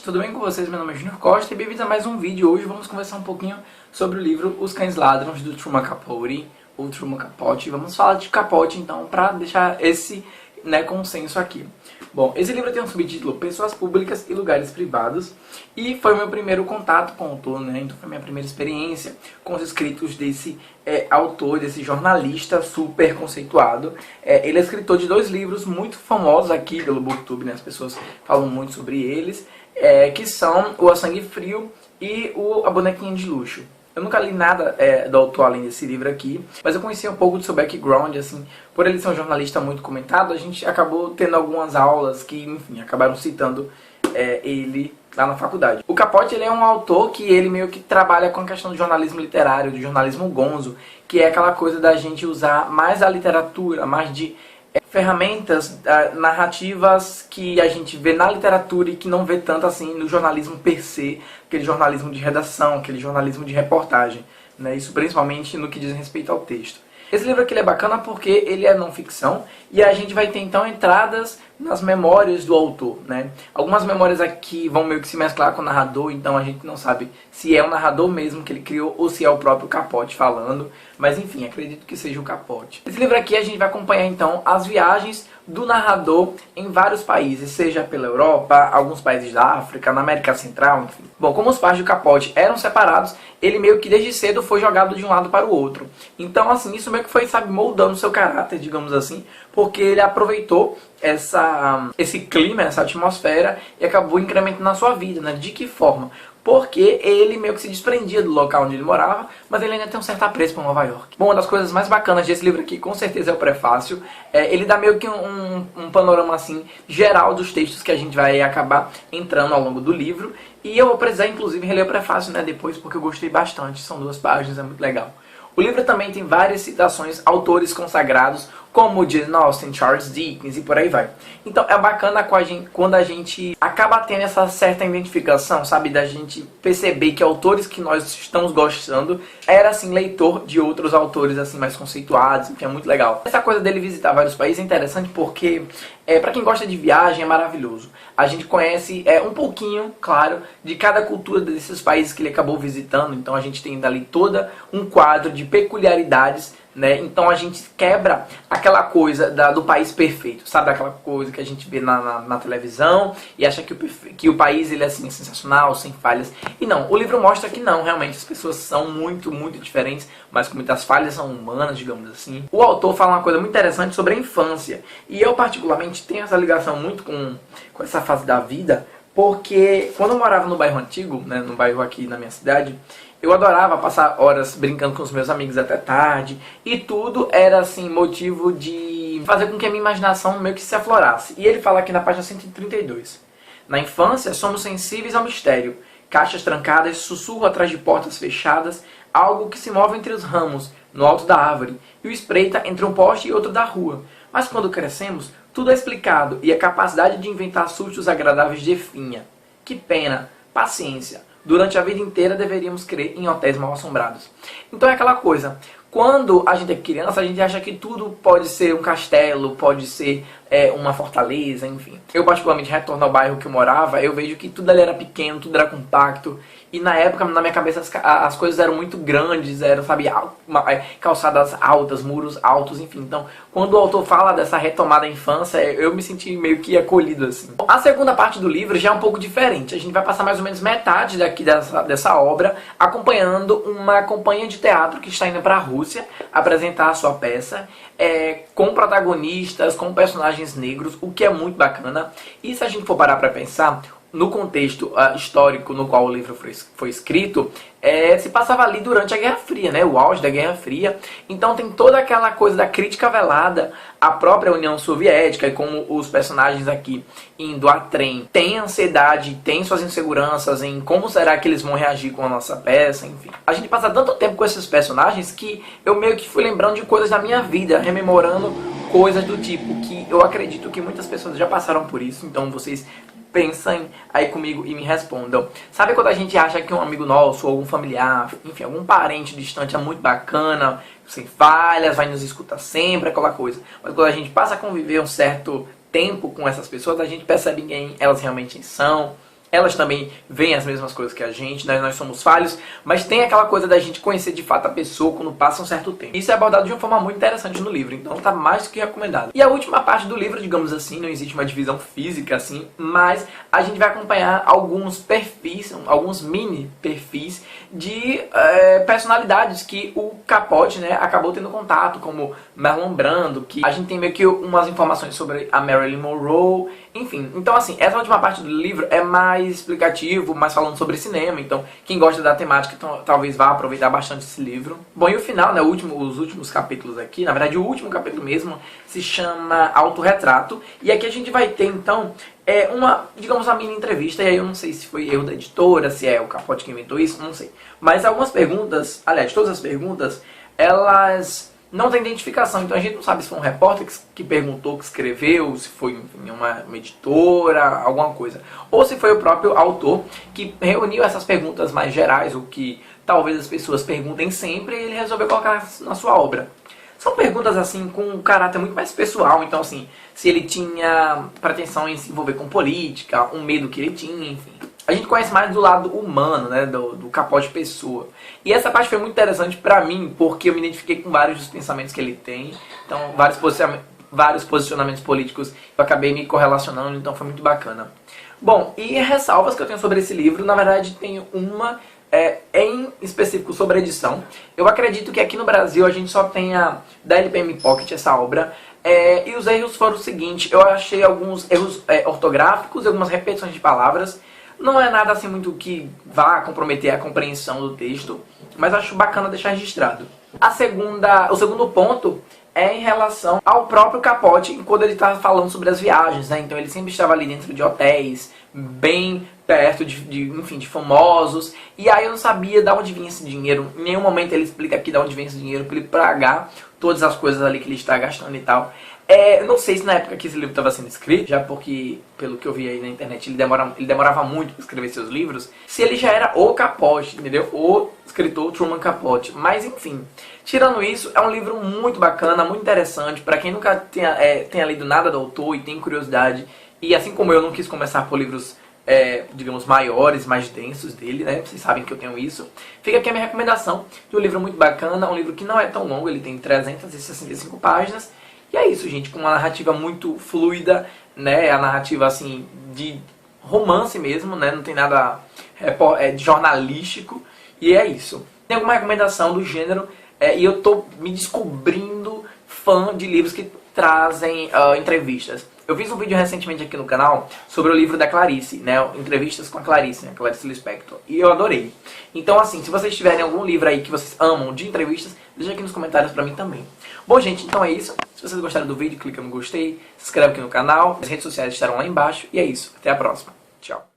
tudo bem com vocês? Meu nome é Junior Costa e bem-vindos a mais um vídeo. Hoje vamos conversar um pouquinho sobre o livro Os Cães Ladram, do Truman Capote, ou Truman Capote. Vamos falar de Capote, então, para deixar esse consenso aqui. Bom, esse livro tem um subtítulo Pessoas Públicas e Lugares Privados, e foi o meu primeiro contato com o autor, então foi a minha primeira experiência com os escritos desse autor, desse jornalista super conceituado. Ele é escritor de dois livros muito famosos aqui pelo BookTube, as pessoas falam muito sobre eles, que são o A Sangue Frio e o A Bonequinha de Luxo. Eu nunca li nada do autor além desse livro aqui, mas eu conheci um pouco do seu background, assim, por ele ser um jornalista muito comentado, a gente acabou tendo algumas aulas que, enfim, acabaram citando ele lá na faculdade. O Capote, ele é um autor que ele meio que trabalha com a questão do jornalismo literário, do jornalismo gonzo, que é aquela coisa da gente usar mais a literatura, mais de ferramentas narrativas que a gente vê na literatura e que não vê tanto assim no jornalismo per se, aquele jornalismo de redação, aquele jornalismo de reportagem, isso principalmente no que diz respeito ao texto. Esse livro aqui é bacana porque ele é não ficção e a gente vai ter então entradas nas memórias do autor, Algumas memórias aqui vão meio que se mesclar com o narrador, então a gente não sabe se é o narrador mesmo que ele criou ou se é o próprio Capote falando, mas enfim, acredito que seja o Capote. Esse livro aqui a gente vai acompanhar então as viagens do narrador em vários países, seja pela Europa, alguns países da África, na América Central, enfim. Bom, como os pais do Capote eram separados, ele meio que desde cedo foi jogado de um lado para o outro. Então, assim, isso meio que foi, moldando seu caráter, digamos assim, porque ele aproveitou esse clima, essa atmosfera e acabou incrementando a sua vida, De que forma? Porque ele meio que se desprendia do local onde ele morava, mas ele ainda tem um certo apreço por Nova York. Bom, uma das coisas mais bacanas desse livro aqui, com certeza, é o prefácio. Ele dá meio que um panorama, assim, geral dos textos que a gente vai acabar entrando ao longo do livro. E eu vou precisar, inclusive, reler o prefácio, depois, porque eu gostei bastante. São 2 páginas, é muito legal. O livro também tem várias citações a autores consagrados, como Jane Austen, Charles Dickens e por aí vai. Então é bacana quando a gente acaba tendo essa certa identificação, da gente perceber que autores que nós estamos gostando era assim leitor de outros autores assim mais conceituados, que é muito legal. Essa coisa dele visitar vários países é interessante porque para quem gosta de viagem é maravilhoso. A gente conhece um pouquinho, claro, de cada cultura desses países que ele acabou visitando, então a gente tem dali toda um quadro de peculiaridades, Então a gente quebra aquela coisa do país perfeito, aquela coisa que a gente vê na televisão e acha que o país ele é assim, sensacional, sem falhas. E não, o livro mostra que não, realmente as pessoas são muito, muito diferentes, mas com muitas falhas são humanas, digamos assim. O autor fala uma coisa muito interessante sobre a infância, e eu particularmente tenho essa ligação muito com essa fase da vida, porque quando eu morava no bairro antigo, no bairro aqui na minha cidade, eu adorava passar horas brincando com os meus amigos até tarde, e tudo era assim motivo de fazer com que a minha imaginação meio que se aflorasse. E ele fala aqui na página 132. Na infância somos sensíveis ao mistério, caixas trancadas, sussurro atrás de portas fechadas, algo que se move entre os ramos, no alto da árvore, e o espreita entre um poste e outro da rua. Mas quando crescemos, tudo é explicado e a capacidade de inventar sustos agradáveis definha. Que pena, paciência. Durante a vida inteira deveríamos crer em hotéis mal assombrados. Então é aquela coisa, quando a gente é criança, a gente acha que tudo pode ser um castelo, pode ser uma fortaleza, enfim. Eu particularmente retorno ao bairro que eu morava, eu vejo que tudo ali era pequeno, tudo era compacto. E na época, na minha cabeça, as coisas eram muito grandes, eram, calçadas altas, muros altos, enfim. Então, quando o autor fala dessa retomada da infância, eu me senti meio que acolhido, assim. A segunda parte do livro já é um pouco diferente. A gente vai passar mais ou menos metade dessa obra acompanhando uma companhia de teatro que está indo para a Rússia apresentar a sua peça, com protagonistas, com personagens negros, o que é muito bacana. E se a gente for parar para pensar, no contexto histórico no qual o livro foi escrito, se passava ali durante a Guerra Fria, o auge da Guerra Fria. Então tem toda aquela coisa da crítica velada à própria União Soviética, e como os personagens aqui indo a trem têm ansiedade, têm suas inseguranças em como será que eles vão reagir com a nossa peça, enfim. A gente passa tanto tempo com esses personagens que eu meio que fui lembrando de coisas da minha vida, rememorando coisas do tipo que eu acredito que muitas pessoas já passaram por isso, então vocês pensem aí comigo e me respondam. Sabe quando a gente acha que um amigo nosso, ou algum familiar, enfim, algum parente distante é muito bacana, sem falhas, vai nos escutar sempre, aquela coisa. Mas quando a gente passa a conviver um certo tempo com essas pessoas, a gente percebe quem elas realmente são, Elas também veem as mesmas coisas que a gente, né? Nós somos falhos, mas tem aquela coisa da gente conhecer de fato a pessoa quando passa um certo tempo. Isso é abordado de uma forma muito interessante no livro, então tá mais do que recomendado. E a última parte do livro, digamos assim, não existe uma divisão física assim, mas a gente vai acompanhar alguns perfis, alguns mini perfis de personalidades que o Capote, né, acabou tendo contato, como Marlon Brando, que a gente tem meio que umas informações sobre a Marilyn Monroe, enfim. Então assim, essa última parte do livro é mais explicativo, mais falando sobre cinema, então quem gosta da temática talvez vá aproveitar bastante esse livro. Bom, e o final, né, os últimos capítulos aqui, na verdade o último capítulo mesmo, se chama Autorretrato, e aqui a gente vai ter então digamos, uma mini entrevista, e aí eu não sei se foi erro da editora, se é o Capote que inventou isso, não sei. Mas algumas perguntas, aliás, todas as perguntas, elas não têm identificação, então a gente não sabe se foi um repórter que perguntou, que escreveu, se foi, enfim, uma editora, alguma coisa. Ou se foi o próprio autor que reuniu essas perguntas mais gerais, o que talvez as pessoas perguntem sempre, e ele resolveu colocar na sua obra. São perguntas assim com um caráter muito mais pessoal, então assim, se ele tinha pretensão em se envolver com política, um medo que ele tinha, enfim. A gente conhece mais do lado humano, né, do Capote pessoa. E essa parte foi muito interessante pra mim, porque eu me identifiquei com vários dos pensamentos que ele tem, então vários posicionamentos políticos eu acabei me correlacionando, então foi muito bacana. Bom, e ressalvas que eu tenho sobre esse livro, na verdade tem uma em específico sobre a edição. Eu acredito que aqui no Brasil a gente só tenha da LPM Pocket essa obra, e os erros foram o seguinte: eu achei alguns erros ortográficos, algumas repetições de palavras. Não é nada assim muito que vá comprometer a compreensão do texto, mas acho bacana deixar registrado. O segundo ponto é em relação ao próprio Capote, quando ele está falando sobre as viagens, né? Então ele sempre estava ali dentro de hotéis, bem perto enfim, de famosos, e aí eu não sabia de onde vinha esse dinheiro. Em nenhum momento ele explica aqui de onde vem esse dinheiro para ele pagar todas as coisas ali que ele está gastando e tal. Eu não sei se na época que esse livro estava sendo escrito, já porque, pelo que eu vi aí na internet, ele demorava muito para escrever seus livros, se ele já era o Capote, entendeu? O escritor Truman Capote. Mas enfim, tirando isso, é um livro muito bacana, muito interessante, para quem nunca tenha lido nada do autor e tem curiosidade, e assim como eu não quis começar por livros digamos, maiores, mais densos dele, né? Vocês sabem que eu tenho isso. Fica aqui a minha recomendação de um livro muito bacana, um livro que não é tão longo, ele tem 365 páginas. E é isso, gente, com uma narrativa muito fluida, né? A narrativa, assim, de romance mesmo, né? Não tem nada de jornalístico. E é isso. Tem alguma recomendação do gênero, e eu tô me descobrindo fã de livros que trazem entrevistas. Eu fiz um vídeo recentemente aqui no canal sobre o livro da Clarice, né? Entrevistas com a Clarice, né? Clarice Lispector. E eu adorei. Então, assim, se vocês tiverem algum livro aí que vocês amam de entrevistas, deixa aqui nos comentários pra mim também. Bom, gente, então é isso. Se vocês gostaram do vídeo, clica no gostei, se inscreve aqui no canal. As redes sociais estarão lá embaixo. E é isso. Até a próxima. Tchau.